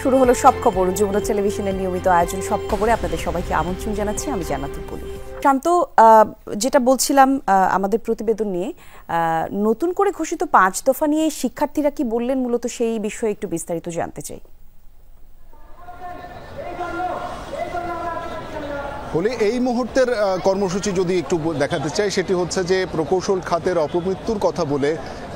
শুরু হলো সব খবর, যমুনা টেলিভিশনের নিয়মিত আয়োজন সব খবরে আপনাদের সবাইকে আমন্ত্রণ জানাচ্ছি। আমি জান্নাতুল পলি। শান্ত, যেটা বলছিলাম আমাদের প্রতিবেদন নিয়ে, নতুন করে ঘোষিত 5 দফা নিয়ে শিক্ষার্থীরা কি বললেন, মূলত সেই বিষয়ে একটু বিস্তারিত জানতে চাই। বলে এই মুহূর্তের কর্মসূচি যদি একটু দেখাতে চাই, সেটি হচ্ছে যে প্রকৌশল খাতের অপমৃত্যুর কথা বলে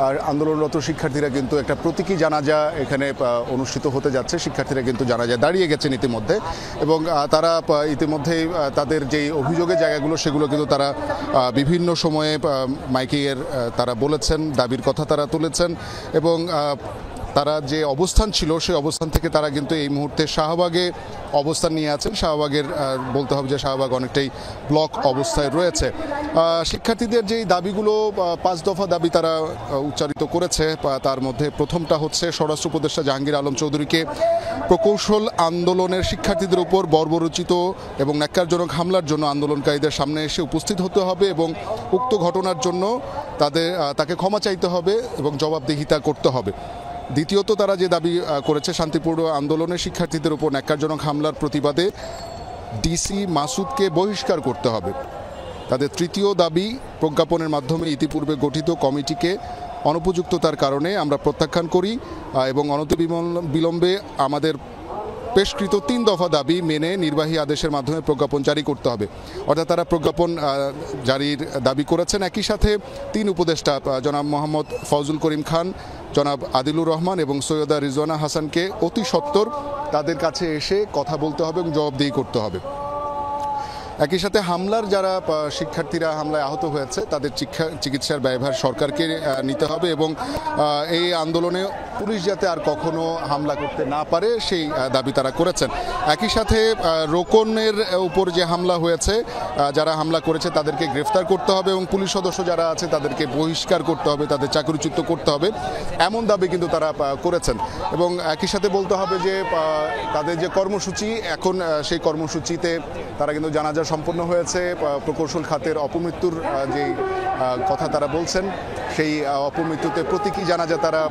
আর আন্দোলনরত শিক্ষার্থীরা কিন্তু একটা প্রতীকী জানাজা এখানে অনুষ্ঠিত হতে যাচ্ছে। শিক্ষার্থীরা কিন্তু জানাজা দাঁড়িয়ে গেছেন ইতিমধ্যে, এবং তারা ইতিমধ্যেই তাদের যেই অভিযোগের জায়গাগুলো সেগুলো কিন্তু তারা বিভিন্ন সময়ে মাইকিংয়ের তারা বলেছেন, দাবির কথা তারা তুলেছেন, এবং তারা যে অবস্থান ছিল সেই অবস্থান থেকে তারা কিন্তু এই মুহূর্তে শাহবাগে অবস্থান নিয়ে আছেন। শাহবাগের বলতে হবে যে শাহবাগ অনেকটাই ব্লক অবস্থায় রয়েছে। শিক্ষার্থীদের যেই দাবিগুলো 5 দফা দাবি তারা উচ্চারিত করেছে, তার মধ্যে প্রথমটা হচ্ছে স্বরাষ্ট্র উপদেষ্টা জাহাঙ্গীর আলম চৌধুরীকে প্রকৌশল আন্দোলনের শিক্ষার্থীদের উপর বর্বরোচিত এবং ন্যাক্কারজনক হামলার জন্য আন্দোলনকারীদের সামনে এসে উপস্থিত হতে হবে এবং উক্ত ঘটনার জন্য তাকে ক্ষমা চাইতে হবে এবং জবাবদিহিতা করতে হবে। দ্বিতীয়ত তারা যে দাবি করেছে, শান্তিপূর্ণ আন্দোলনের শিক্ষার্থীদের উপর ন্যাক্কারজনক হামলার প্রতিবাদে ডিসি মাসুদকে বহিষ্কার করতে হবে। তাদের তৃতীয় দাবি, প্রজ্ঞাপনের মাধ্যমে ইতিপূর্বে গঠিত কমিটিকে অনুপযুক্ততার কারণে আমরা প্রত্যাখ্যান করি এবং অনতিবিলম্বে আমাদের পেশকৃত 3 দফা দাবি মেনে নির্বাহী আদেশের মাধ্যমে প্রজ্ঞাপন জারি করতে হবে। অর্থাৎ তারা প্রজ্ঞাপন জারির দাবি করেছেন। একই সাথে 3 উপদেষ্টা জনাব মোহাম্মদ ফজলুল করিম খান, জনাব আদিলুর রহমান এবং সৈয়দা রিজওয়ানা হাসানকে অতি সত্বর তাদের কাছে এসে কথা বলতে হবে এবং জবাবদিহি করতে হবে। একই সাথে হামলার যারা শিক্ষার্থীরা হামলায় আহত হয়েছে তাদের চিকিৎসার ব্যয়ভার সরকারকে নিতে হবে এবং এই আন্দোলনে পুলিশ যাতে আর কখনো হামলা করতে না পারে সেই দাবি তারা করেছেন। একই সাথে রোকনের উপর যে হামলা হয়েছে, যারা হামলা করেছে তাদেরকে গ্রেফতার করতে হবে এবং পুলিশ সদস্য যারা আছে তাদেরকে বহিষ্কার করতে হবে, তাদের চাকরিচ্যুত করতে হবে, এমন দাবি কিন্তু তারা করেছেন। এবং একই সাথে বলতে হবে যে তাদের যে কর্মসূচি, এখন সেই কর্মসূচিতে তারা কিন্তু জানাজা সম্পন্ন হয়েছে। প্রকৌশল খাতের অপমৃত্যুর যেই কথা তারা বলছেন, সেই অপমৃত্যুতে প্রতীকী জানাজা তারা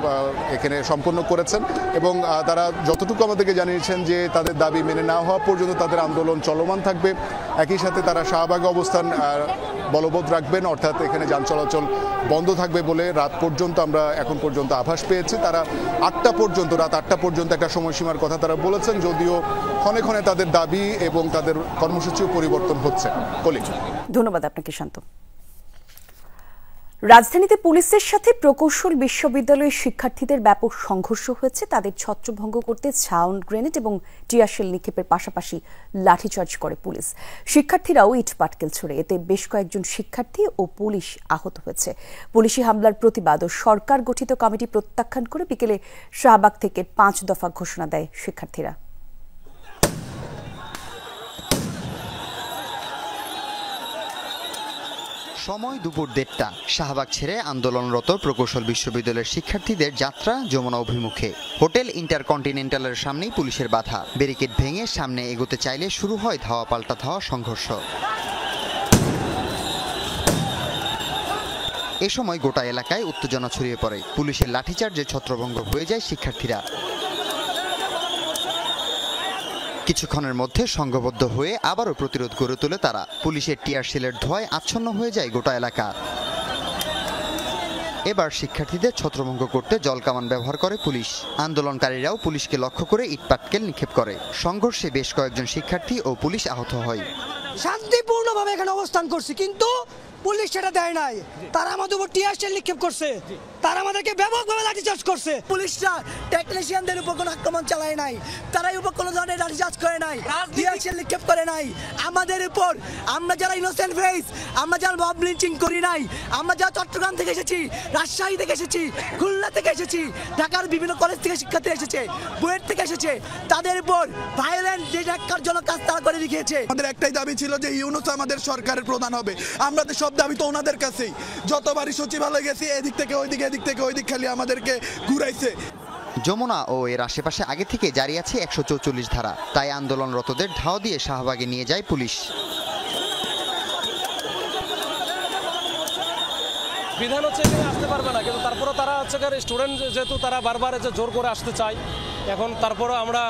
এখানে সম্পন্ন করেছেন এবং তারা যতটুকু আমাদেরকে জানিয়েছেন যে তাদের দাবি মেনে না হওয়া পর্যন্ত তাদের আন্দোলন চলমান থাকবে। একই সাথে তারা শাহবাগে অবস্থান বলবৎ রাখবেন, অর্থাৎ এখানে যান চলাচল বন্ধ থাকবে বলে রাত পর্যন্ত আমরা এখন পর্যন্ত আভাস পেয়েছি। তারা রাত 8টা পর্যন্ত একটা সময়সীমার কথা তারা বলেছেন, যদিও ক্ষণে ক্ষণে তাদের দাবি এবং তাদের কর্মসূচিও পরিবর্তন হচ্ছে। ধন্যবাদ আপনাকে শান্ত। রাজধানীতে পুলিশের সাথে প্রকৌশল বিশ্ববিদ্যালয়ের শিক্ষার্থীদের ব্যাপক সংঘর্ষ হয়েছে। তাদের ছত্রভঙ্গ করতে সাউন্ড গ্রেনেড এবং টিয়ারশেল নিক্ষেপের পাশাপাশি লাঠিচার্জ করে পুলিশ। শিক্ষার্থীরাও ইট পাটকেল ছুড়ে, এতে বেশ কয়েকজন শিক্ষার্থী ও পুলিশ আহত হয়েছে। পুলিশি হামলার প্রতিবাদ ও সরকার গঠিত কমিটি প্রত্যাখ্যান করে বিকেলে শাহবাগ থেকে 5 দফা ঘোষণা দেয় শিক্ষার্থীরা। সময় দুপুর 1:30। শাহবাগ ছেড়ে আন্দোলনরত প্রকৌশল বিশ্ববিদ্যালয়ের শিক্ষার্থীদের যাত্রা যমুনা অভিমুখে। হোটেল ইন্টারকন্টিনেন্টালের সামনেই পুলিশের বাধা। ব্যারিকেড ভেঙে সামনে এগোতে চাইলে শুরু হয় ধাওয়া পাল্টা ধাওয়া সংঘর্ষ। এ সময় গোটা এলাকায় উত্তেজনা ছড়িয়ে পড়ে। পুলিশের লাঠিচার্জে ছত্রভঙ্গ হয়ে যায় শিক্ষার্থীরা। কিছুক্ষণের মধ্যে সংঘবদ্ধ হয়ে আবারও প্রতিরোধ গড়ে তোলে তারা। পুলিশের টিয়ারশেলের ধোঁয়ায় আচ্ছন্ন হয়ে যায় গোটা এলাকা। এবার শিক্ষার্থীদের ছত্রভঙ্গ করতে জলকামান ব্যবহার করে পুলিশ। আন্দোলনকারীরাও পুলিশকে লক্ষ্য করে ইটপাটকেল নিক্ষেপ করে। সংঘর্ষে বেশ কয়েকজন শিক্ষার্থী ও পুলিশ আহত হয়। শান্তিপূর্ণভাবে এখানে অবস্থান করছি, কিন্তু পুলিশ সেটা দেয় নাই। তারা আমাদের উপর টিয়ারশেল নিক্ষেপ করছে, তারা আমাদেরকে ব্যাপকভাবে লাঠিচার্জ করছে। পুলিশরা টেকনিশিয়ানদের উপর কোনো আক্রমণ চালায় নাই, তারাই উপর কোনো ধরনের লাঠিচার্জ করে নাই, টিয়ারশেল নিক্ষেপ করে নাই আমাদের উপর। আমরা যারা ইনোসেন্ট ফেস, আমরা যারা মব লিঞ্চিং করি নাই, আমরা যারা চট্টগ্রাম থেকে এসেছি, রাজশাহী থেকে এসেছি, খুলনা থেকে এসেছি, ঢাকার বিভিন্ন কলেজ থেকে শিক্ষার্থী এসেছে, বুয়েট থেকে এসেছে, তাদের উপর ভায়োলেন্ট যে ন্যাক্কারজনক কাজ তারা করে দেখিয়েছে। আমাদের একটাই দাবি ছিল যে ইউনূস আমাদের সরকারের প্রধান হবে। আমরা তো সব দাবি তো ওনাদের কাছেই। যতবারই সচিবালয়ে গেছি, এদিক থেকে ওইদিক, এদিক থেকে ওইদিক, খালি আমাদেরকে ঘুরাইছে। যমুনা ও এর আশেপাশে আগে থেকে জারি আছে 144 ধারা। তাই আন্দোলনরতদের ধাওয়া দিয়ে শাহবাগে নিয়ে যায় পুলিশ। বিধান হচ্ছে আসতে পারবে না, কিন্তু তারপরে তারা হচ্ছে স্টুডেন্ট যেহেতু তারা বারবার জোর করে আসতে চায়, এখন তারপরও আমরা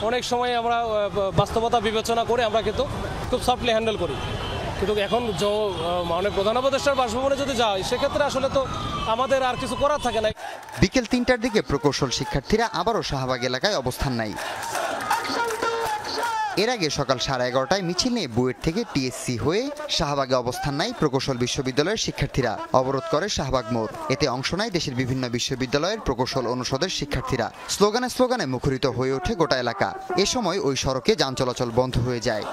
অনেক সময় আমরা বাস্তবতা বিবেচনা করে আমরা কিন্তু খুব সফটলি হ্যান্ডেল করি, কিন্তু এখন মানে প্রধান উপদেষ্টার বাসভবনে যদি যায় সেক্ষেত্রে আসলে তো আমাদের আর কিছু করার থাকে না। বিকেল ৩টার দিকে প্রকৌশল শিক্ষার্থীরা আবারও শাহবাগ এলাকায় অবস্থান নেয়। এর আগে সকাল 11:30টায় মিছিল নিয়ে বুয়েট থেকে টিএসসি হয়ে শাহবাগে অবস্থান নেয় প্রকৌশল বিশ্ববিদ্যালয়ের শিক্ষার্থীরা। অবরোধ করে শাহবাগ মোড়। এতে অংশ নেয় দেশের বিভিন্ন বিশ্ববিদ্যালয়ের প্রকৌশল অনুষদের শিক্ষার্থীরা। স্লোগানে স্লোগানে মুখরিত হয়ে ওঠে গোটা এলাকা। এ সময় ওই সড়কে যান চলাচল বন্ধ হয়ে যায়।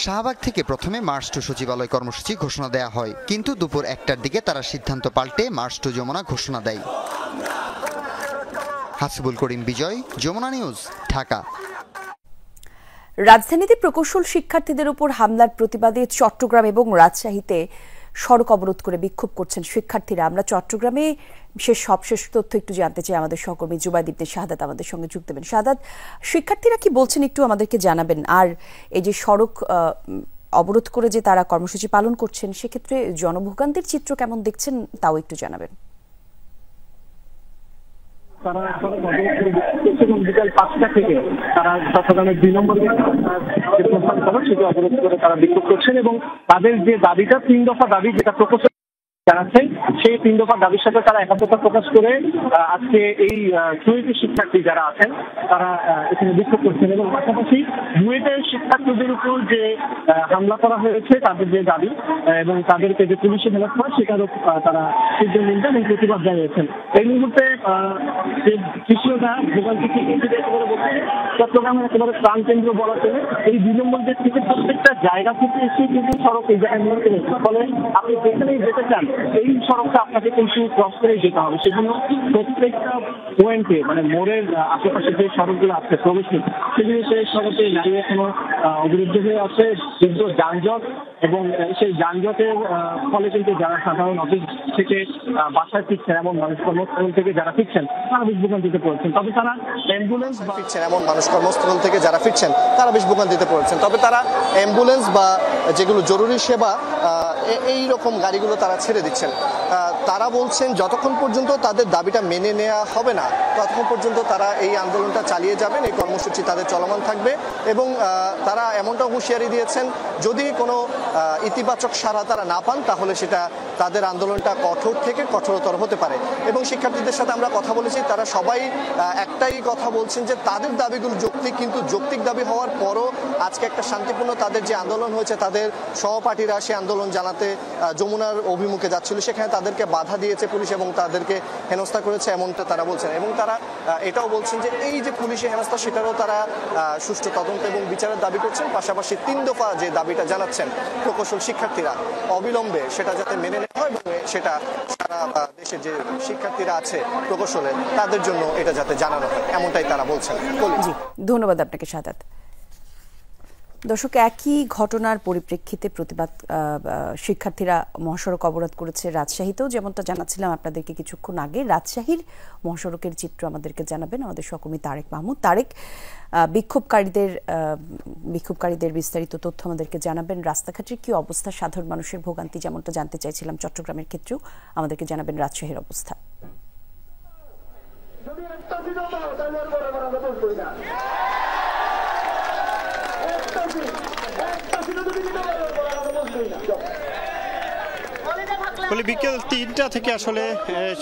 শাহবাগ থেকে প্রথমে মার্চ টু সচিবালয় কর্মসূচি ঘোষণা দেয়া হয়, কিন্তু দুপুর 1টার দিকে তারা সিদ্ধান্ত পাল্টে মার্চ টু যমুনা ঘোষণা দেয়। হাসিবুল করিম বিজয়, যমুনা নিউজ, ঢাকা। রাজধানীতে প্রকৌশল শিক্ষার্থীদের উপর হামলার প্রতিবাদে চট্টগ্রাম এবং রাজশাহীতে সড়ক অবরোধ করে বিক্ষোভ করছেন শিক্ষার্থীরা। আমরা চট্টগ্রামে সবশেষ তথ্য একটু জানতে চাই। আমাদের সহকর্মী জুবাইদ ইবনে শাহাদাত আমাদের সঙ্গে যুক্ত হবেন। শাহাদাত, শিক্ষার্থীরা কি বলছেন একটু আমাদেরকে জানাবেন। আর এই যে সড়ক অবরোধ করে যে তারা কর্মসূচি পালন করছেন, সেক্ষেত্রে জনভোগান্তির চিত্র কেমন দেখছেন তাও একটু জানাবেন। তারা বিকাল 5টা থেকে তারা চট্টগ্রামের 2 নম্বর যে প্রস্তাব করা সেটা অবরোধ করে তারা বিক্ষোভ করছেন এবং তাদের যে দাবিটা 3 দফা দাবি, যেটা প্রকৌশল জানাচ্ছেন, সেই 3 দফা দাবির সাথে তারা একাত্মতা প্রকাশ করে আজকে এই কুয়েটি শিক্ষার্থী যারা আছেন তারা এখানে বিক্ষোভ করছেন। এবং পাশাপাশি বুয়েটের শিক্ষার্থীদের উপর যে হামলা করা হয়েছে তাদের যে দাবি এবং তাদেরকে যে পুলিশে হেফাজত করা সেটারও তারা তীব্র নিন্দা এবং প্রতিবাদ জানিয়েছেন। এই মুহূর্তে যে কৃষ্ণদা ভোগান্তিকে করে বলছে চট্টগ্রামের একেবারে প্রাণকেন্দ্র বলা চলে। এই 2 নম্বর যে থেকে প্রত্যেকটা জায়গা থেকে এসে কিন্তু সড়ক এই জায়গায় নিয়ে চলেছে, ফলে আপনি যেখানেই যেতে চান এই সড়কটা আপনাকে কিন্তু ক্রস করে যেতে হবে। সেজন্য প্রত্যেকটা পয়েন্টে মানে মোড়ের আশেপাশে যে সড়কগুলো আছে প্রবেশী, সেগুলিতে সড়কে দাঁড়িয়ে এখনো অবরুদ্ধ হয়ে আছে দীর্ঘ যানজট। এবং সেই যানজটের ফলে কিন্তু যারা সাধারণ অফিস থেকে বাসায় ফিরছেন এমন মানুষ কর্মস্থল থেকে যারা ফিরছেন তারা বেশ ভোগান্তিতে পড়েছেন। তবে তারা অ্যাম্বুলেন্স ফিরছেন এমন মানুষ কর্মস্থল থেকে যারা ফিরছেন তারা বেশ ভোগান্তিতে পড়েছেন। তবে তারা অ্যাম্বুলেন্স বা যেগুলো জরুরি সেবা এই রকম গাড়িগুলো তারা ছেড়ে দিচ্ছেন। তারা বলছেন যতক্ষণ পর্যন্ত তাদের দাবিটা মেনে নেওয়া হবে না ততক্ষণ পর্যন্ত তারা এই আন্দোলনটা চালিয়ে যাবেন, এই কর্মসূচি তাদের চলমান থাকবে। এবং তারা এমনটা হুঁশিয়ারি দিয়েছেন যদি কোনো ইতিবাচক সাড়া তারা না পান তাহলে সেটা তাদের আন্দোলনটা কঠোর থেকে কঠোরতর হতে পারে। এবং শিক্ষার্থীদের সাথে আমরা কথা বলেছি, তারা সবাই একটাই কথা বলছেন যে তাদের দাবিগুলো যৌক্তিক, কিন্তু যৌক্তিক দাবি হওয়ার পরও আজকে একটা শান্তিপূর্ণ তাদের যে আন্দোলন হয়েছে, তাদের সহপাঠীরা সে আন্দোলন জানাতে যমুনার অভিমুখে যাচ্ছিল, সেখানে তাদেরকে বাধা দিয়েছে পুলিশ এবং তাদেরকে হেনস্থা করেছে এমনটা তারা বলছেন। এবং তারা এটাও বলছেন যে এই যে পুলিশে হেনস্থা সেটারও তারা সুষ্ঠু তদন্ত এবং বিচারের দাবি করছেন। পাশাপাশি 3 দফা যে দাবিটা জানাচ্ছেন প্রকৌশল শিক্ষার্থীরা অবিলম্বে সেটা যাতে মেনে নেওয়া হয় এবং সেটা সারা দেশের যে শিক্ষার্থীরা আছে প্রকৌশলে তাদের জন্য এটা যাতে জানানো হয় এমনটাই তারা বলছেন। জি, ধন্যবাদ আপনাকে শাহাদাত। দর্শক, একই ঘটনার পরিপ্রেক্ষিতে প্রতিবাদ শিক্ষার্থীরা মহাসড়ক অবরোধ করেছে রাজশাহীতেও, যেমনটা জানাচ্ছিলাম আপনাদেরকে কিছুক্ষণ আগে। রাজশাহীর মহাসড়কের চিত্র আমাদেরকে জানাবেন আমাদের সহকর্মী তারেক মাহমুদ। তারেক, বিক্ষোভকারীদের বিস্তারিত তথ্য আমাদেরকে জানাবেন। রাস্তাঘাটের কি অবস্থা, সাধারণ মানুষের ভোগান্তি যেমনটা জানতে চাইছিলাম চট্টগ্রামের ক্ষেত্রেও আমাদেরকে জানাবেন রাজশাহীর অবস্থা। বিকেল 3টা থেকে আসলে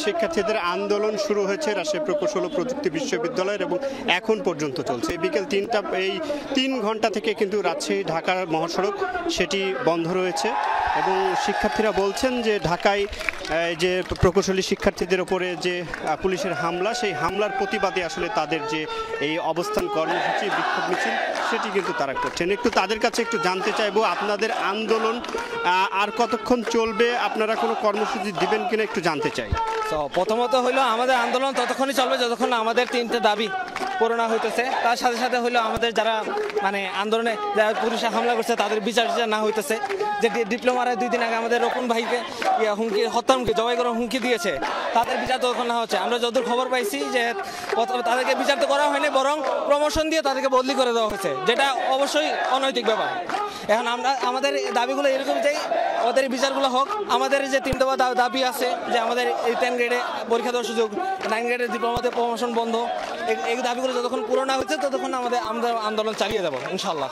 শিক্ষার্থীদের আন্দোলন শুরু হয়েছে রাজশাহী প্রকৌশল ও প্রযুক্তি বিশ্ববিদ্যালয়ের এবং এখন পর্যন্ত চলছে। বিকেল 3টা এই 3 ঘন্টা থেকে কিন্তু রাজশাহী ঢাকার মহাসড়ক সেটি বন্ধ রয়েছে এবং শিক্ষার্থীরা বলছেন যে ঢাকায় যে প্রকৌশলী শিক্ষার্থীদের উপরে যে পুলিশের হামলা, সেই হামলার প্রতিবাদে আসলে তাদের যে এই অবস্থান কর্মসূচি বিক্ষোভ মিছিল সেটি কিন্তু তারা করছেন। একটু তাদের কাছে একটু জানতে চাইবো আপনাদের আন্দোলন আর কতক্ষণ চলবে, আপনারা কোনো কর্মসূচি দিবেন কিনা একটু জানতে চাই। তো প্রথমত হইলো আমাদের আন্দোলন ততক্ষণই চলবে যতক্ষণ না আমাদের 3টে দাবি পূরণ হইতেছে। তার সাথে সাথে হইলো আমাদের যারা মানে আন্দোলনে যারা পুলিশে হামলা করছে তাদের বিচার না হইতেছে। যে ডিপ্লোমারা 2 দিন আগে আমাদের রকুন ভাইকে হত্যা হুমকি জবাই করার হুমকি দিয়েছে, তাদের বিচার ততক্ষণ না হচ্ছে। আমরা যতদূর খবর পাইছি যে তাদেরকে বিচার তো করা হয়নি, বরং প্রমোশন দিয়ে তাদেরকে বদলি করে দেওয়া হয়েছে, যেটা অবশ্যই অনৈতিক ব্যাপার। এখন আমরা আমাদের দাবিগুলো এরকম যে ওদের বিচারগুলো হোক, আমাদের যে 3 দফা দাবি আছে যে আমাদের এই 10 গ্রেডে পরীক্ষা দেওয়ার সুযোগ, 9 গ্রেডের ডিপ্লোমাতে প্রমোশন বন্ধ, এই দাবিগুলো যতক্ষণ পূরণ না হচ্ছে ততক্ষণ আমরা আন্দোলন চালিয়ে যাব ইনশাল্লাহ।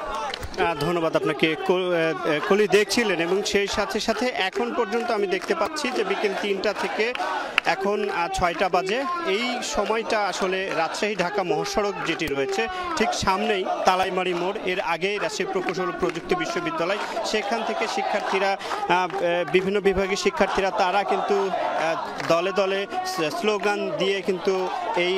ধন্যবাদ আপনাকে। কলি দেখছিলেন এবং সেই সাথে সাথে এখন পর্যন্ত আমি দেখতে পাচ্ছি যে বিকেল 3টা থেকে এখন 6টা বাজে। এই সময়টা আসলে রাজশাহী ঢাকা মহাসড়ক যেটি রয়েছে ঠিক সামনেই তালাইমারি মোড়, এর আগে রাজশাহী প্রকৌশল ও প্রযুক্তি বিশ্ববিদ্যালয়, সেখান থেকে শিক্ষার্থীরা বিভিন্ন বিভাগের শিক্ষার্থীরা তারা কিন্তু দলে দলে স্লোগান দিয়ে কিন্তু এই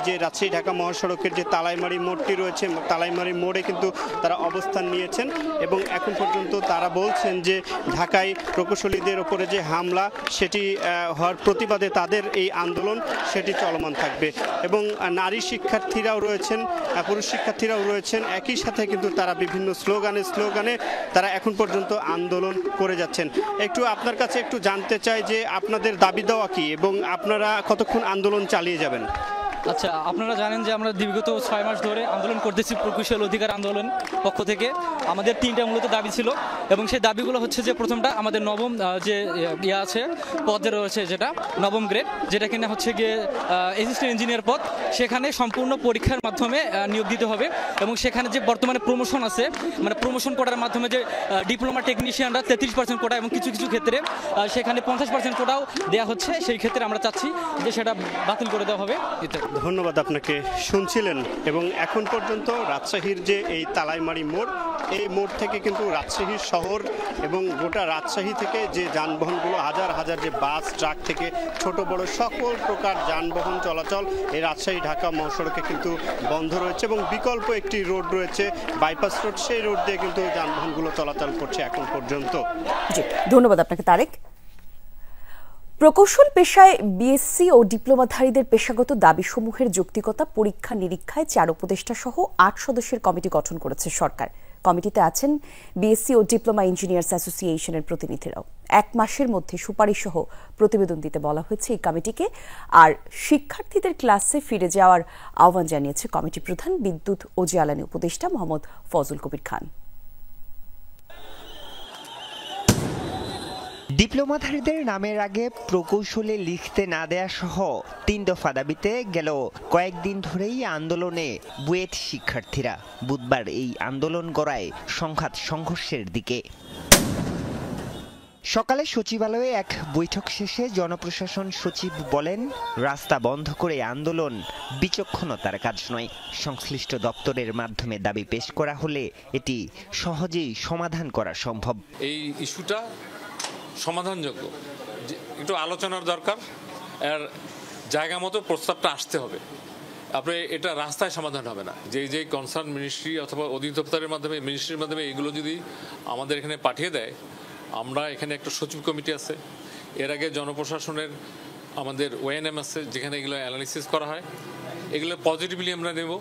যে রাজশাহী ঢাকা মহাসড়কের যে তালাইমারি মোড়টি রয়েছে, তালাইমারি মোড়ে কিন্তু তারা অবস্থান নিয়েছেন এবং এখন পর্যন্ত তারা বলছেন যে ঢাকায় প্রকৌশলীদের ওপরে যে হামলা সেটি হওয়ার প্রতিবাদে তাদের এই আন্দোলন সেটি চলমান থাকবে। এবং নারী শিক্ষার্থীরাও রয়েছেন, পুরুষ শিক্ষার্থীরাও রয়েছেন, একই সাথে কিন্তু তারা বিভিন্ন স্লোগানে তারা এখন পর্যন্ত আন্দোলন করে যাচ্ছেন। একটু আপনার কাছে একটু জানতে চাই যে আপনাদের দাবি দেওয়া কি এবং আপনারা কতক্ষণ আন্দোলন চালিয়ে যাবেন? আচ্ছা, আপনারা জানেন যে আমরা বিগত 6 মাস ধরে আন্দোলন করতেছি প্রকৌশল অধিকার আন্দোলন পক্ষ থেকে। আমাদের 3টা মূলত দাবি ছিল এবং সেই দাবিগুলো হচ্ছে যে প্রথমটা আমাদের নবম যে আছে পদে রয়েছে, যেটা নবম গ্রেড, যেটা কিনা হচ্ছে গিয়ে অ্যাসিস্ট্যান্ট ইঞ্জিনিয়ার পদ, সেখানে সম্পূর্ণ পরীক্ষার মাধ্যমে নিয়োগ দিতে হবে এবং সেখানে যে বর্তমানে প্রমোশন আছে, মানে প্রমোশন কোটার মাধ্যমে যে ডিপ্লোমা টেকনিশিয়ানরা 33% কোটা এবং কিছু কিছু ক্ষেত্রে সেখানে 50% কোটাও দেওয়া হচ্ছে, সেই ক্ষেত্রে আমরা চাচ্ছি যে সেটা বাতিল করে দেওয়া হবে। ধন্যবাদ আপনাকে। শুনছিলেন এবং এখন পর্যন্ত রাজশাহীর যে এই তালাইমারি মোড়, এই মোড় থেকে কিন্তু রাজশাহী শহর এবং গোটা রাজশাহী থেকে যে যানবাহনগুলো হাজার হাজার যে বাস, ট্রাক থেকে ছোট বড় সকল প্রকার যানবাহন চলাচল এই রাজশাহী ঢাকা মহাসড়কে কিন্তু বন্ধ রয়েছে এবং বিকল্প একটি রোড রয়েছে বাইপাস রোড, সেই রোড দিয়ে কিন্তু যানবাহনগুলো চলাচল করছে এখন পর্যন্ত। জি, ধন্যবাদ আপনাকে তারেক। প্রকৌশল পেশায় বিএসসি ও ডিপ্লোমাধারীদের পেশাগত দাবিসমূহের যৌক্তিকতা পরীক্ষা নিরীক্ষায় 4 উপদেষ্টা সহ 8 সদস্যের কমিটি গঠন করেছে সরকার। কমিটিতে আছেন বিএসসি ও ডিপ্লোমা ইঞ্জিনিয়ার্স অ্যাসোসিয়েশনের প্রতিনিধিরাও। 1 মাসের মধ্যে সুপারিশ সহ প্রতিবেদন দিতে বলা হয়েছে এই কমিটিকে। আর শিক্ষার্থীদের ক্লাসে ফিরে যাওয়ার আহ্বান জানিয়েছে কমিটি প্রধান বিদ্যুৎ ও জ্বালানি উপদেষ্টা মোহাম্মদ ফজল কবির খান। ডিপ্লোমাধারীদের নামের আগে প্রকৌশলে লিখতে না দেয়া সহ 3 দফা দাবিতে গেল কয়েকদিন ধরেই আন্দোলনে বুয়েট শিক্ষার্থীরা। বুধবার এই আন্দোলন গড়ায় সংঘাত সংঘর্ষের দিকে। সকালে সচিবালয়ে এক বৈঠক শেষে জনপ্রশাসন সচিব বলেন, রাস্তা বন্ধ করে আন্দোলন বিচক্ষণতার কাজ নয়। সংশ্লিষ্ট দপ্তরের মাধ্যমে দাবি পেশ করা হলে এটি সহজেই সমাধান করা সম্ভব। এই ইস্যুটা সমাধানযোগ্য, একটু আলোচনার দরকার, এর জায়গা মতো প্রস্তাবটা আসতে হবে। আপনি এটা রাস্তায় সমাধান হবে না। যে কনসার্ন মিনিস্ট্রি অথবা অধিদপ্তরের মাধ্যমে, মিনিস্ট্রির মাধ্যমে এগুলো যদি আমাদের এখানে পাঠিয়ে দেয়, আমরা এখানে একটা সচিব কমিটি আছে, এর আগে জনপ্রশাসনের আমাদের ওএনএম আছে, যেখানে এগুলো অ্যানালিসিস করা হয়, এগুলো পজিটিভলি আমরা নেব।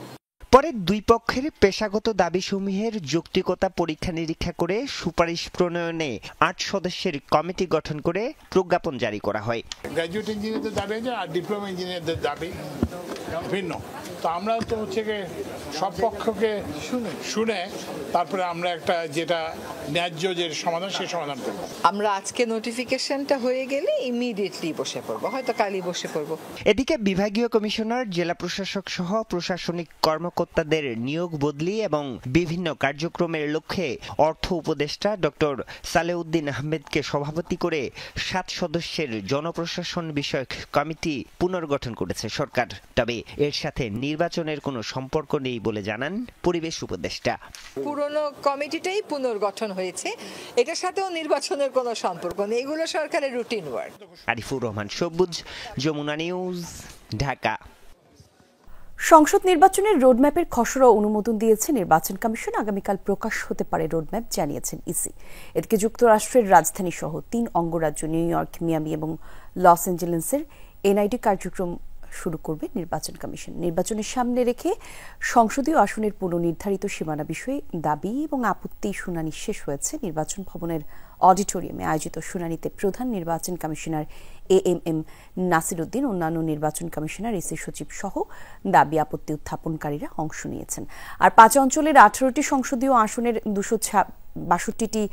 পরে 2 পক্ষের পেশাগত দাবিসমূহের যৌক্তিকতা পরীক্ষা নিরীক্ষা করে সুপারিশ প্রণয়নে 8 সদস্যের কমিটি গঠন করে প্রজ্ঞাপন জারি করা হয়। গ্র্যাজুয়েট ইঞ্জিনিয়ারদের দাবি আর ডিপ্লোমা ইঞ্জিনিয়ারদের দাবি ভিন্ন, তো আমরা তো হচ্ছে সব পক্ষকে শুনে তারপরে আমরা একটা যেটা ন্যায্য যে সমাধান, সেই সমাধান করব। আমরা আজকে নোটিফিকেশনটা হয়ে গেলে ইমিডিয়েটলি বসে পড়বো, হয়তো কালই বসে পড়বো। এদিকে বিভাগীয় কমিশনার, জেলা প্রশাসক সহ প্রশাসনিক কর্মকর্তাদের নিয়োগ বদলি এবং বিভিন্ন কার্যক্রমের লক্ষ্যে অর্থ উপদেষ্টা ডক্টর সালেউদ্দিন আহমেদকে সভাপতি করে 7 সদস্যের জনপ্রশাসন বিষয়ক কমিটি পুনর্গঠন করেছে সরকার। তবে এর সাথে নির্বাচনের কোনো সম্পর্ক নেই বলে জানান পরিবেশ উপদেষ্টা। পুরনো কমিটিটাই পুনর্গঠন হয়েছে, এটার সাথেও নির্বাচনের কোনো সম্পর্ক নেই, এগুলো সরকারের রুটিন ওয়ার্ক। আরিফুর রহমান সবুজ, যমুনা নিউজ, ঢাকা। সংসদ নির্বাচনের রোডম্যাপের খসড়া অনুমোদন দিয়েছে নির্বাচন কমিশন। আগামীকাল প্রকাশ হতে পারে রোডম্যাপ, জানিয়েছেন ইসি। এদিকে যুক্তরাষ্ট্রের রাজধানী সহ 3 অঙ্গরাজ্য নিউ ইয়র্ক, মিয়ামি এবং লস অ্যাঞ্জেলেসের এনআইডি কার্যক্রম শুরু করবে নির্বাচন কমিশন। নির্বাচনের সামনে রেখে সংসদীয় আসনের পুনর্নির্ধারিত সীমানা বিষয়ে দাবি এবং আপত্তি শুনানি শেষ হয়েছে। নির্বাচন ভবনের অডিটোরিয়ামে আয়োজিত শুনানিতে প্রধান নির্বাচন কমিশনার AMM নাসির উদ্দিন, অন্যান্য নির্বাচন কমিশনার, এসি সচিব সহ দাবি আপত্তি উত্থাপনকারীরা অংশ নিয়েছেন। আর 5 অঞ্চলের 18টি সংসদীয় আসনের 262টি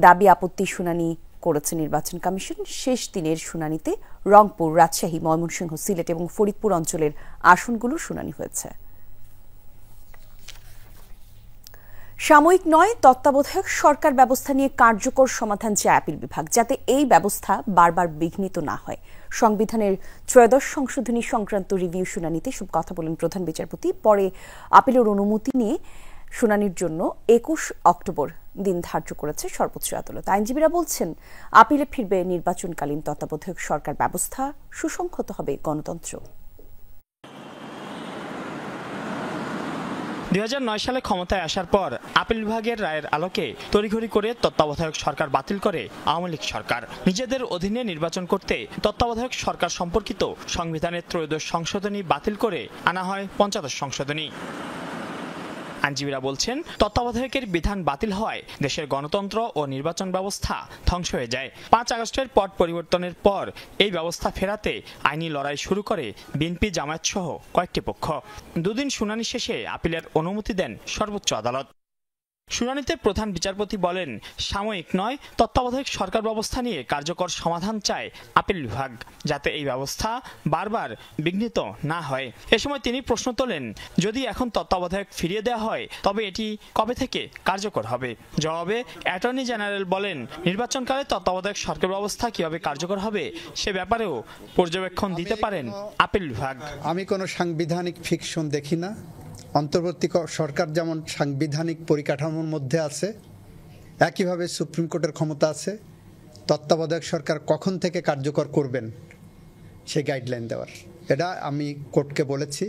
দাবি আপত্তি শুনানি করেছে নির্বাচন কমিশন। শেষ দিনের শুনানিতে রংপুর, রাজশাহী, ময়মনসিংহ, সিলেট এবং ফরিদপুর অঞ্চলের আসনগুলো শুনানি হয়েছে। সাময়িক নয়, তত্ত্বাবধায়ক সরকার ব্যবস্থা নিয়ে কার্যকর সমাধান চায় আপিল বিভাগ, যাতে এই ব্যবস্থা বারবার বিঘ্নিত না হয়। সংবিধানের 13 সংশোধনী সংক্রান্ত রিভিউ শুনানিতে সব কথা বলেন প্রধান বিচারপতি। পরে আপিলের অনুমতি নিয়ে শুনানির জন্য 21 অক্টোবর দিন ধার্য করেছে সর্বোচ্চ আদালত। আইনজীবীরা বলছেন, আপিলে ফিরবে নির্বাচনকালীন তত্ত্বাবধায়ক সরকার ব্যবস্থা, সুসংহত হবে গণতন্ত্র। 2009 সালে ক্ষমতায় আসার পর আপিল বিভাগের রায়ের আলোকে তড়িঘড়ি করে তত্ত্বাবধায়ক সরকার বাতিল করে আওয়ামী লীগ সরকার। নিজেদের অধীনে নির্বাচন করতে তত্ত্বাবধায়ক সরকার সম্পর্কিত সংবিধানের 13 সংশোধনী বাতিল করে আনা হয় 15 সংশোধনী। আইনজীবীরা বলছেন, তত্ত্বাবধায়কের বিধান বাতিল হওয়ায় দেশের গণতন্ত্র ও নির্বাচন ব্যবস্থা ধ্বংস হয়ে যায়। 5 আগস্টের পট পরিবর্তনের পর এই ব্যবস্থা ফেরাতে আইনি লড়াই শুরু করে বিএনপি, জামায়াত সহ কয়েকটি পক্ষ। 2 দিন শুনানি শেষে আপিলের অনুমতি দেন সর্বোচ্চ আদালত। শুনানিতে প্রধান বিচারপতি বলেন, সাময়িক নয়, তত্ত্বাবধায়ক সরকার ব্যবস্থা নিয়ে কার্যকর সমাধান চায় আপিল বিভাগ, যাতে এই ব্যবস্থা বারবার বিঘ্নিত না হয়। এ সময় তিনি প্রশ্ন তোলেন, যদি এখন তত্ত্বাবধায়ক ফিরিয়ে দেওয়া হয় তবে এটি কবে থেকে কার্যকর হবে? জবাবে অ্যাটর্নি জেনারেল বলেন, নির্বাচনকালে তত্ত্বাবধায়ক সরকার ব্যবস্থা কিভাবে কার্যকর হবে সে ব্যাপারেও পর্যবেক্ষণ দিতে পারেন আপিল বিভাগ। আমি কোনো সাংবিধানিক ফিকশন দেখি না। অন্তর্বর্তী সরকার যেমন সাংবিধানিক পরিকাঠামোর মধ্যে আছে, একইভাবে সুপ্রিম কোর্টের ক্ষমতা আছে তত্ত্বাবধায়ক সরকার কখন থেকে কার্যকর করবেন সেই গাইডলাইন দেওয়ার। এটা আমি কোর্টকে বলেছি।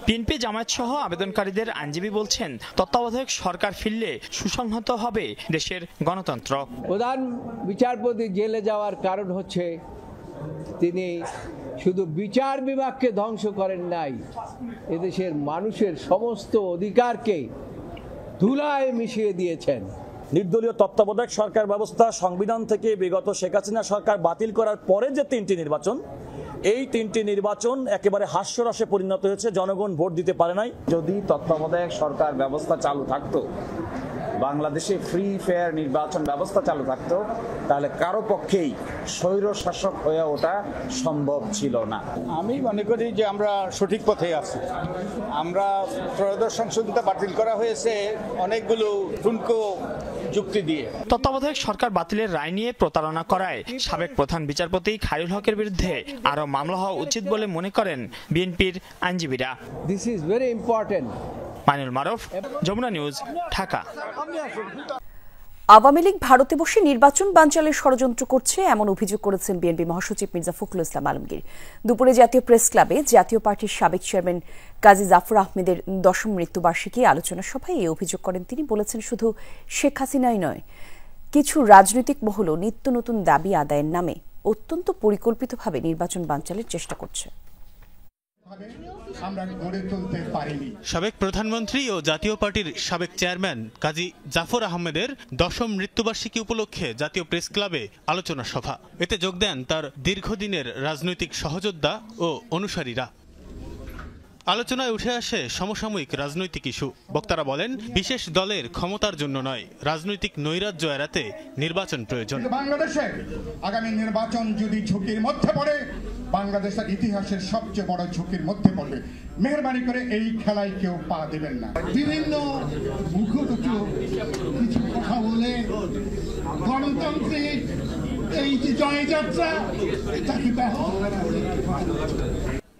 বিএনপি, জামায়াত সহ আবেদনকারীদের আইনজীবী বলছেন, তত্ত্বাবধায়ক সরকার ফিরলে সুসংহত হবে দেশের গণতন্ত্র। প্রধান বিচারপতি জেলে যাওয়ার কারণ হচ্ছে তিনি শুধু বিচার বিভাগকে ধ্বংস করেন নাই, এদেশের মানুষের সমস্ত অধিকারকে ধুলায় মিশিয়ে দিয়েছেন। নির্দলীয় তত্ত্বাবধায়ক সরকার ব্যবস্থা সংবিধান থেকে বিগত শেখ হাসিনা সরকার বাতিল করার পরে যে 3টি নির্বাচন, এই 3টি নির্বাচন একেবারে হাস্যরসে পরিণত হয়েছে। জনগণ ভোট দিতে পারে নাই। যদি তত্ত্বাবধায়ক সরকার ব্যবস্থা চালু থাকতো, বাংলাদেশে ফ্রি ফেয়ার নির্বাচন ব্যবস্থা চালু থাকতো, তাহলে কারো পক্ষেই স্বৈর শাসক হয়ে ওঠা সম্ভব ছিল না। আমি মনে করি যে আমরা সঠিক পথে আছি। আমরা 13 সংশোধনীটা বাতিল করা হয়েছে অনেকগুলো ঠুনকো যুক্তি দিয়ে। তত্ত্বাবধায়ক সরকার বাতিলের রায় নিয়ে প্রতারণা করায় সাবেক প্রধান বিচারপতি খায়রুল হকের বিরুদ্ধে আরও মামলা হওয়া উচিত বলে মনে করেন বিএনপির আইনজীবীরা। This is very important. Mainul Maruf, Jamuna News, Dhaka. Awami League ভারতে বসে নির্বাচন বানচালের ষড়যন্ত্র করছে, এমন অভিযোগ করেছেন বিএনপি মহাসচিব মির্জা ফখরুল ইসলাম আলমগীর। দুপুরে জাতীয় প্রেস ক্লাবে জাতীয় পার্টির সাবেক চেয়ারম্যান কাজী জাফর আহমেদের 10ম মৃত্যুবার্ষিকী আলোচনা সভায় এই অভিযোগ করেন তিনি। বলেছেন, শুধু শেখ হাসিনাই নয়, কিছু রাজনৈতিক মহলও নিত্য নতুন দাবি আদায়ের নামে অত্যন্ত পরিকল্পিতভাবে নির্বাচন বানচালের চেষ্টা করছে। সাবেক প্রধানমন্ত্রী ও জাতীয় পার্টির সাবেক চেয়ারম্যান কাজী জাফর আহমেদের 10ম মৃত্যুবার্ষিকী উপলক্ষে জাতীয় প্রেস ক্লাবে আলোচনা সভা। এতে যোগ দেন তার দীর্ঘদিনের রাজনৈতিক সহযোদ্ধা ও অনুসারীরা। আলোচনায় উঠে আসে সমসাময়িক রাজনৈতিক ইস্যু। বক্তারা বলেন, বিশেষ দলের ক্ষমতার জন্য নয়, রাজনৈতিক নৈরাজ্য এড়াতে নির্বাচন প্রয়োজন। বাংলাদেশে আগামী নির্বাচন যদি ঝুঁকির মধ্যে পড়ে, বাংলাদেশের ইতিহাসের সবচেয়ে বড় ঝুঁকির মধ্যে পড়বে। মেহরবানি করে এই খেলায় কেউ পা দেবেন না। বিভিন্ন মুখোমুখি কিছু কথা বলে গণতন্ত্রের এই যে জয়যাত্রা, এটাকে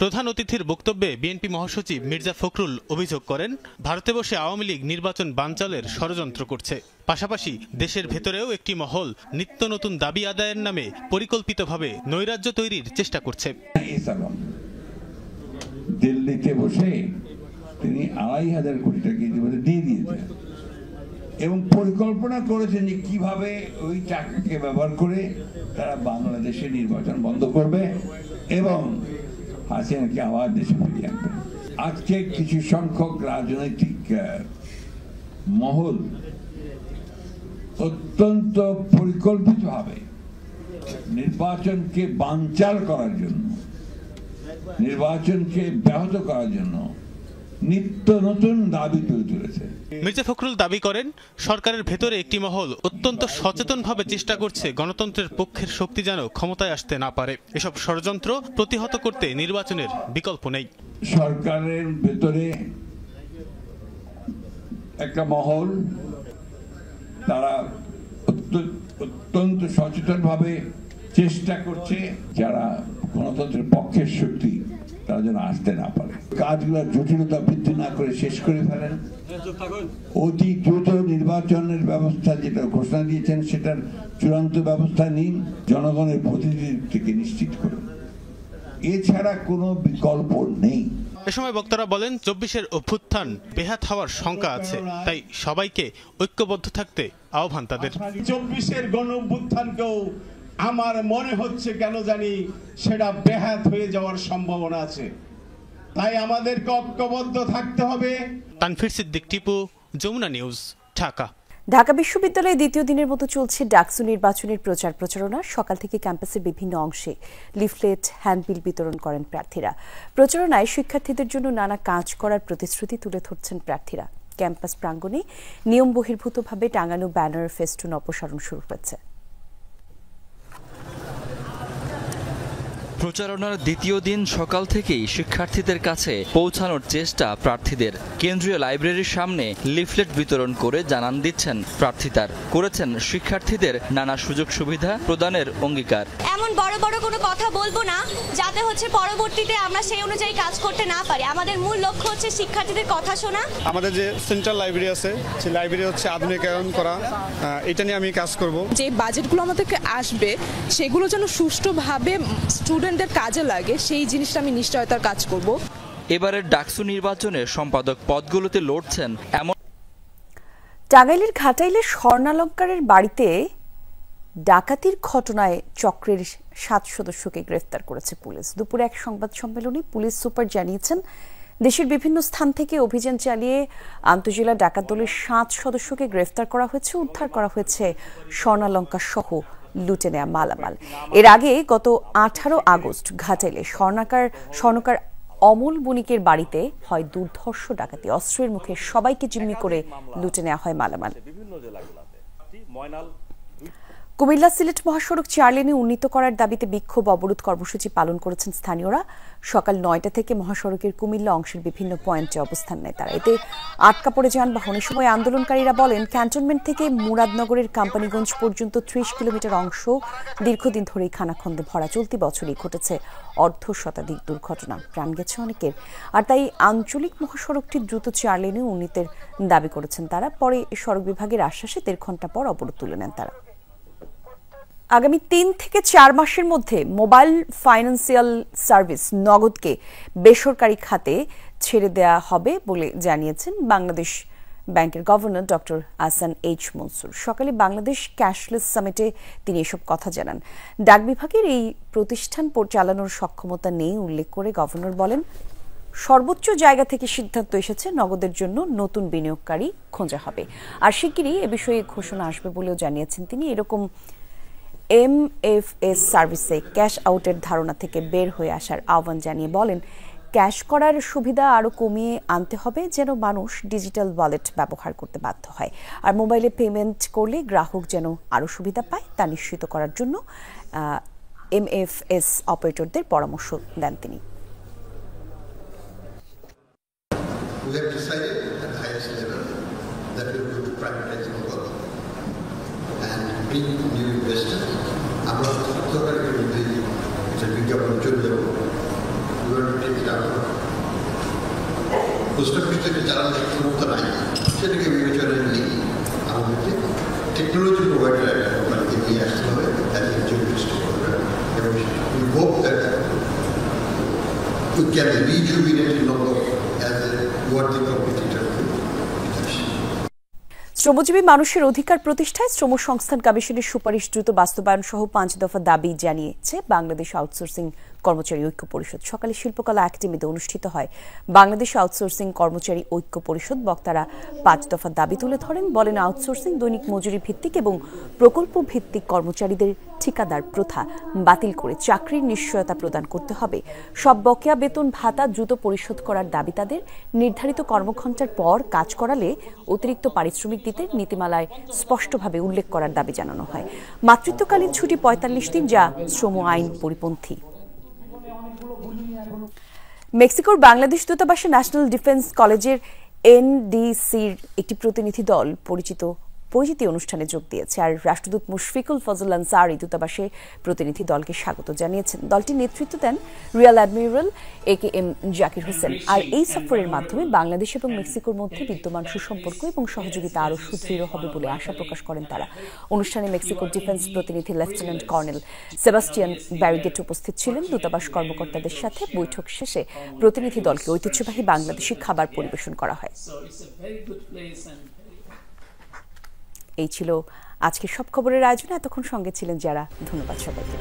প্রধান অতিথির বক্তব্যে বিএনপি মহাসচিব মির্জা ফখরুল অভিযোগ করেন, ভারতে বসে আওয়ামী লীগ নির্বাচন বানচালের ষড়যন্ত্র করছে। পাশাপাশি দেশের ভেতরেও একটি মহল নিত্য নতুন দাবি আদায়ের নামে পরিকল্পিতভাবে নৈরাজ্য তৈরির চেষ্টা করছে। দিল্লিতে বসে তিনি 2,500 কোটি টাকা ইতিমধ্যে দিয়ে দিয়েছেন এবং পরিকল্পনা করেছেন যে কিভাবে ওই টাকাকে ব্যবহার করে তারা বাংলাদেশে নির্বাচন বন্ধ করবে এবং হাসিনাকে আবার দেশে ফিরিয়ে আনবেন। আজকে কিছু সংখ্যক রাজনৈতিক মহল অত্যন্ত পরিকল্পিতভাবে নির্বাচনকে বানচাল করার জন্য, নির্বাচনকে ব্যাহত করার জন্য নিত্য নতুন দাবি তুলে তুলেছে। মির্জা ফখরুল দাবি করেন, সরকারের ভেতরে একটি মহল অত্যন্ত সচেতনভাবে চেষ্টা করছে গণতন্ত্রের পক্ষের শক্তি যেন ক্ষমতায় আসতে না পারে। এসব ষড়যন্ত্র প্রতিহত করতে নির্বাচনের বিকল্প নেই। সরকারের ভেতরে একটা মহল, তারা অত্যন্ত সচেতনভাবে চেষ্টা করছে যারা গণতন্ত্রের পক্ষের শক্তি তারা যেন আসতে না পারে। কাজগুলোর জটিলতা বৃদ্ধি না করে শেষ করে ফেলেন। অতি দ্রুত নির্বাচনের ব্যবস্থা যেটা ঘোষণা দিয়েছেন সেটার চূড়ান্ত ব্যবস্থা নিন, জনগণের প্রতিনিধিত্বকে নিশ্চিত করুন। এছাড়া কোনো বিকল্প নেই। এ সময় বক্তারা বলেন, 24-এর অভ্যুত্থান বেহাত হওয়ার শঙ্কা আছে, তাই সবাইকে ঐক্যবদ্ধ থাকতে আহ্বান তাদের। 24-এর গণ অভ্যুত্থানকেও আমার মনে হচ্ছে কেন জানি সেটা বেহাত হয়ে যাওয়ার সম্ভাবনা আছে, তাই আমাদেরকে ঐক্যবদ্ধ থাকতে হবে। তানফির সিদ্দিক, টিপু, যমুনা নিউজ, ঢাকা। ঢাকা বিশ্ববিদ্যালয়ে দ্বিতীয় দিনের মতো চলছে ডাকসু নির্বাচনের প্রচার প্রচারণা। সকাল থেকে ক্যাম্পাসের বিভিন্ন অংশে লিফলেট, হ্যান্ডবিল বিতরণ করেন প্রার্থীরা। প্রচারণায় শিক্ষার্থীদের জন্য নানা কাজ করার প্রতিশ্রুতি তুলে ধরছেন প্রার্থীরা। ক্যাম্পাস প্রাঙ্গণে নিয়ম বহির্ভূতভাবে টাঙানো ব্যানার, ফেস্টুন অপসারণ শুরু হয়েছে। প্রচারণার দ্বিতীয় দিন সকাল থেকেই শিক্ষার্থীদের কাছে পৌঁছানোর চেষ্টা প্রার্থীদের। কেন্দ্রীয় লাইব্রেরির সামনে লিফলেট বিতরণ করে জানান দিচ্ছেন প্রার্থীতার করেছেন শিক্ষার্থীদের নানা সুযোগ সুবিধা প্রদানের অঙ্গীকার। এমন বড় বড় কোনো কথা বলবো না যাতে হচ্ছে পরবর্তীতে আমরা সেই অনুযায়ী কাজ করতে না পারি। আমাদের মূল লক্ষ্য হচ্ছে শিক্ষার্থীদের কথা শোনা। আমাদের যে সেন্ট্রাল লাইব্রেরি আছে সেই লাইব্রেরি হচ্ছে আধুনিকায়ন করা, এটা নিয়ে আমি কাজ করব। যে বাজেটগুলো আমাদেরকে আসবে সেগুলো যেন সুষ্ঠুভাবে স্টুডেন্টদের কাজে লাগে, সেই জিনিসটা আমি নিশ্চয়তার কাজ করব। এবারের ডাকসু নির্বাচনে সম্পাদক পদগুলোতে লড়ছেন এমন। টাঙ্গাইলের ঘাটাইলের স্বর্ণালঙ্কারের বাড়িতে ডাকাতির ঘটনায় চক্রের 7 সদস্যকে গ্রেফতার করেছে পুলিশ। দুপুরে এক সংবাদ সম্মেলনে পুলিশ সুপার জানিয়েছেন, দেশের বিভিন্ন স্থান থেকে অভিযান চালিয়ে আন্তজেলা ডাকাত দলের 7 সদস্যকে গ্রেফতার করা হয়েছে। উদ্ধার করা হয়েছে স্বর্ণালঙ্কা সহ লুটে নেয়া মালামাল। এর আগে গত 18 আগস্ট ঘাটাইলে স্বর্ণকার অমল বণিকের বাড়িতে হয় দুর্ধর্ষ ডাকাতি। অস্ত্রের মুখে সবাইকে জিম্মি করে লুটে নেওয়া হয় মালামাল। কুমিল্লা সিলেট মহাসড়ক 4 লেনে উন্নীত করার দাবিতে বিক্ষোভ অবরোধ কর্মসূচি পালন করেছেন স্থানীয়রা। সকাল 9টা থেকে মহাসড়কের কুমিল্লা অংশের বিভিন্ন পয়েন্টে অবস্থান নেয় তারা। এতে আটকা পড়ে যানবাহন। এই সময় আন্দোলনকারীরা বলেন, ক্যান্টনমেন্ট থেকে মুরাদনগরের কোম্পানিগঞ্জ পর্যন্ত 30 কিলোমিটার অংশ দীর্ঘদিন ধরেই খানাখন্দে ভরা। চলতি বছরই ঘটেছে অর্ধশতাধিক দুর্ঘটনা, প্রাণ গেছে অনেকের। আর তাই আঞ্চলিক মহাসড়কটি দ্রুত 4 লেনে উন্নীতের দাবি করেছেন তারা। পরে সড়ক বিভাগের আশ্বাসে 1.5 ঘন্টা পর অবরোধ তুলে নেন তারা। আগামী 3 থেকে 4 মাসের মধ্যে মোবাইল ফাইন্যান্সিয়াল সার্ভিস নগদকে বেসরকারি খাতে ছেড়ে দেওয়া হবে বলে জানিয়েছেন বাংলাদেশ ব্যাংকের governor doctor Ahsan H Mansur. সকালে বাংলাদেশ ক্যাশলেস সামিটে তিনি এসব কথা জানান। ডাক বিভাগের এই প্রতিষ্ঠান চালানোর সক্ষমতা নেই উল্লেখ করে গভর্নর বলেন, সর্বোচ্চ জায়গা থেকে সিদ্ধান্ত এসেছে নগদের জন্য নতুন বিনিয়োগকারী খোঁজা হবে। আর শিগগিরই এ বিষয়ে ঘোষণা আসবে বলেও জানিয়েছেন তিনি। এরকম এমএফএস সার্ভিসে ক্যাশ আউটের ধারণা থেকে বের হয়ে আসার আহ্বান জানিয়ে বলেন, ক্যাশ করার সুবিধা আরও কমিয়ে আনতে হবে যেন মানুষ ডিজিটাল ওয়ালেট ব্যবহার করতে বাধ্য হয়। আর মোবাইলে পেমেন্ট করলে গ্রাহক যেন আরও সুবিধা পায় তা নিশ্চিত করার জন্য এমএফএস অপারেটরদের পরামর্শ দেন তিনি। We have decided at the highest level that we are going to privatize Mobile and bring new investors. আমরা সরকারের মধ্যে যে বিজ্ঞাপন চলে যাব, we want to take it out. Post office থেকে চালানোর ক্ষমতা নাই, সেটাকে বিবেচনায় নিয়ে আমাদেরকে টেকনোলজি প্রোভাইডার একটা কোম্পানিকে নিয়ে আসতে হবে, অ্যাজ এ জেনারেলিস্ট প্রোগ্রাম। এবং we hope that we can rejuvenate Nobel as a worthy competitor. শ্রমজীবী মানুষের অধিকার প্রতিষ্ঠায় শ্রম সংস্থান কমিশনের সুপারিশ দ্রুত বাস্তবায়ন সহ 5 দফা দাবি জানিয়েছে বাংলাদেশ আউটসোর্সিং কর্মচারী ঐক্য পরিষদ। সকালে শিল্পকলা একাডেমিতে অনুষ্ঠিত হয় বাংলাদেশ আউটসোর্সিং কর্মচারী ঐক্য পরিষদ। বক্তারা 5 দফা দাবি তুলে ধরেন। বলেন, আউটসোর্সিং, দৈনিক মজুরি ভিত্তিক এবং প্রকল্প ভিত্তিক কর্মচারীদের ঠিকাদার প্রথা বাতিল করে চাকরির নিশ্চয়তা প্রদান করতে হবে। সব বকেয়া বেতন ভাতা দ্রুত পরিশোধ করার দাবি তাদের। নির্ধারিত কর্মঘণ্টার পর কাজ করালে অতিরিক্ত পারিশ্রমিক দিতে নীতিমালায় স্পষ্টভাবে উল্লেখ করার দাবি জানানো হয়। মাতৃত্বকালীন ছুটি 45 দিন, যা শ্রম আইন পরিপন্থী। মেক্সিকোর বাংলাদেশ দূতাবাসে ন্যাশনাল ডিফেন্স কলেজের এনডিসির একটি প্রতিনিধি দল পরিচিতি অনুষ্ঠানে যোগ দিয়েছে। আর রাষ্ট্রদূত মুশফিকুল ফজল আনসারী দূতাবাসে প্রতিনিধি দলকে স্বাগত জানিয়েছেন। দলটির নেতৃত্ব দেন rear admiral AKM Zakir Hossain. আর এই সফরের মাধ্যমে বাংলাদেশ এবং মেক্সিকোর মধ্যে বিদ্যমান সুসম্পর্ক এবং সহযোগিতা আরও সুদৃঢ় হবে বলে আশা প্রকাশ করেন তারা। অনুষ্ঠানে মেক্সিকোর ডিফেন্স প্রতিনিধি লেফটেন্যান্ট কর্নেল সেবাস্টিয়ান ব্যারিগেট উপস্থিত ছিলেন। দূতাবাস কর্মকর্তাদের সাথে বৈঠক শেষে প্রতিনিধি দলকে ঐতিহ্যবাহী বাংলাদেশি খাবার পরিবেশন করা হয়। এই ছিল আজকের সব খবরের আয়োজনে। এতক্ষণ সঙ্গে ছিলেন যারা, ধন্যবাদ সবাইকে।